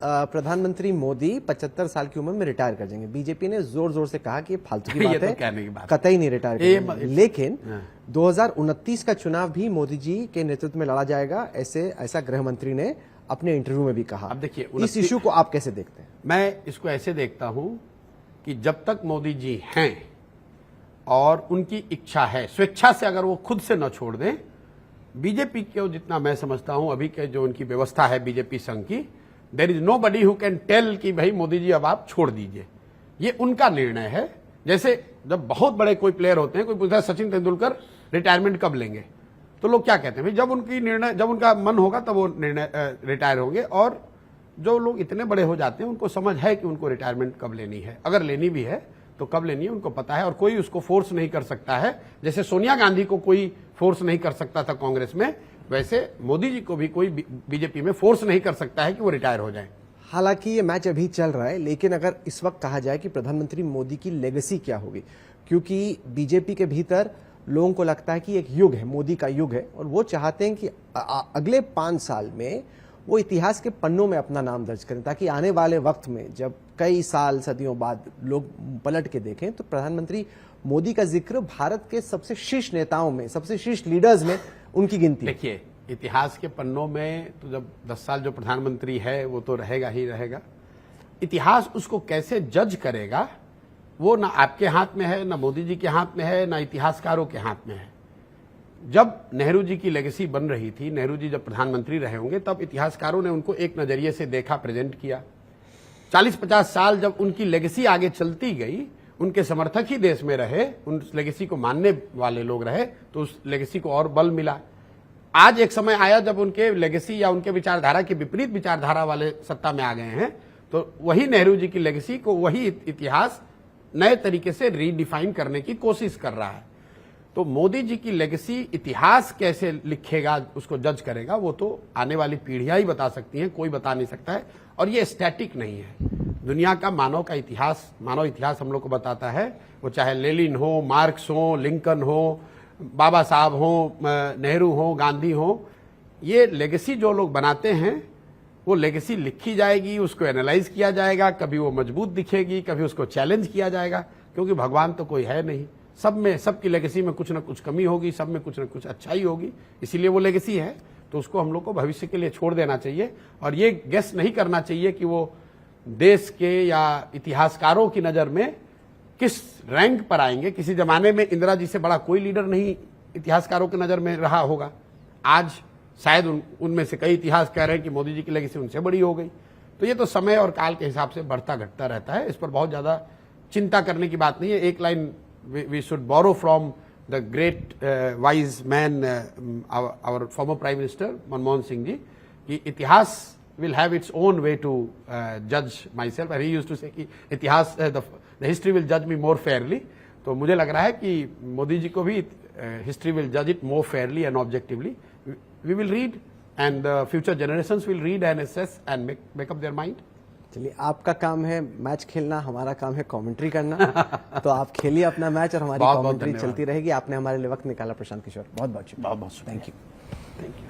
प्रधानमंत्री मोदी 75 साल की उम्र में रिटायर कर जाएंगे। बीजेपी ने जोर जोर से कहा कि ये फालतू की बात है, कतई नहीं रिटायर करेंगे। लेकिन 2029 का चुनाव भी मोदी जी के नेतृत्व में लड़ा जाएगा, ऐसा गृह मंत्री ने अपने इंटरव्यू में भी कहा। अब देखिए, इस इश्यू को आप कैसे देखते हैं? मैं इसको ऐसे देखता हूं कि जब तक मोदी जी हैं और उनकी इच्छा है, स्वेच्छा से अगर वो खुद से न छोड़ दें, बीजेपी को जितना मैं समझता हूं अभी के जो उनकी व्यवस्था है बीजेपी संघ की, there is nobody who can tell कि भाई मोदी जी अब आप छोड़ दीजिए। ये उनका निर्णय है। जैसे जब बहुत बड़े कोई प्लेयर होते हैं, कोई पूछता है सचिन तेंदुलकर रिटायरमेंट कब लेंगे, तो लोग क्या कहते हैं, भाई जब उनका मन होगा तब वो निर्णय रिटायर होंगे। और जो लोग इतने बड़े हो जाते हैं उनको समझ है कि उनको रिटायरमेंट कब लेनी है, अगर लेनी भी है तो कब लेनी है उनको पता है, और कोई उसको फोर्स नहीं कर सकता है। जैसे सोनिया गांधी को कोई फोर्स नहीं कर सकता था कांग्रेस में, वैसे मोदी जी को भी कोई बीजेपी में फोर्स नहीं कर सकता है कि वो रिटायर हो जाए। हालांकि ये मैच अभी चल रहा है, लेकिन अगर इस वक्त कहा जाए कि प्रधानमंत्री मोदी की लेगेसी क्या होगी, क्योंकि बीजेपी के भीतर लोगों को लगता है कि एक युग है, मोदी का युग है, और वो चाहते हैं कि अगले 5 साल में वो इतिहास के पन्नों में अपना नाम दर्ज करें, ताकि आने वाले वक्त में जब कई साल सदियों बाद लोग पलट के देखें तो प्रधानमंत्री मोदी का जिक्र भारत के सबसे शीर्ष नेताओं में, सबसे शीर्ष लीडर्स में उनकी गिनती। देखिए, इतिहास के पन्नों में तो जब 10 साल जो प्रधानमंत्री है वो तो रहेगा ही रहेगा। इतिहास उसको कैसे जज करेगा वो ना आपके हाथ में है, ना मोदी जी के हाथ में है, ना इतिहासकारों के हाथ में है। जब नेहरू जी की लेगेसी बन रही थी, नेहरू जी जब प्रधानमंत्री रहे होंगे, तब इतिहासकारों ने उनको एक नजरिए से देखा, प्रेजेंट किया। 40-50 साल जब उनकी लेगेसी आगे चलती गई, उनके समर्थक ही देश में रहे, उन लेगेसी को मानने वाले लोग रहे, तो उस लेगेसी को और बल मिला। आज एक समय आया जब उनके लेगेसी या उनके विचारधारा के विपरीत विचारधारा वाले सत्ता में आ गए हैं, तो वही नेहरू जी की लेगेसी को वही इतिहास नए तरीके से रीडिफाइन करने की कोशिश कर रहा है। तो मोदी जी की लेगेसी इतिहास कैसे लिखेगा, उसको जज करेगा, वो तो आने वाली पीढ़ियां ही बता सकती हैं, कोई बता नहीं सकता है। और ये स्टैटिक नहीं है। दुनिया का मानव इतिहास हम लोग को बताता है, वो चाहे लेनिन हो, मार्क्स हो, लिंकन हो, बाबा साहब हो, नेहरू हो, गांधी हो, ये लेगेसी जो लोग बनाते हैं वो लेगेसी लिखी जाएगी, उसको एनालाइज किया जाएगा, कभी वो मजबूत दिखेगी, कभी उसको चैलेंज किया जाएगा, क्योंकि भगवान तो कोई है नहीं। सबकी लेगेसी में कुछ ना कुछ कमी होगी, सब में कुछ ना कुछ अच्छाई होगी, इसीलिए वो लेगेसी है। तो उसको हम लोग को भविष्य के लिए छोड़ देना चाहिए, और ये गेस नहीं करना चाहिए कि वो देश के या इतिहासकारों की नजर में किस रैंक पर आएंगे। किसी जमाने में इंदिरा जी से बड़ा कोई लीडर नहीं इतिहासकारों की नजर में रहा होगा, आज शायद उनमें से कई इतिहास कह रहे हैं कि मोदी जी की लेगेसी उनसे बड़ी हो गई। तो ये तो समय और काल के हिसाब से बढ़ता घटता रहता है, इस पर बहुत ज्यादा चिंता करने की बात नहीं है। एक line we should borrow from the great wise man our former prime minister Manmohan Singh ji, कि इतिहास will have its own way to judge myself, and he used to say कि इतिहास the history will judge me more fairly। तो मुझे लग रहा है कि मोदी जी को भी history will judge it more fairly and objectively। We will read and the future generations will read and assess and make up their mind। चलिए, आपका काम है मैच खेलना, हमारा काम है कमेंट्री करना। तो आप खेलिए अपना मैच और हमारी कमेंट्री चलती रहेगी। आपने हमारे लिए वक्त निकाला प्रशांत किशोर, बहुत बहुत शुक्रिया। Thank you.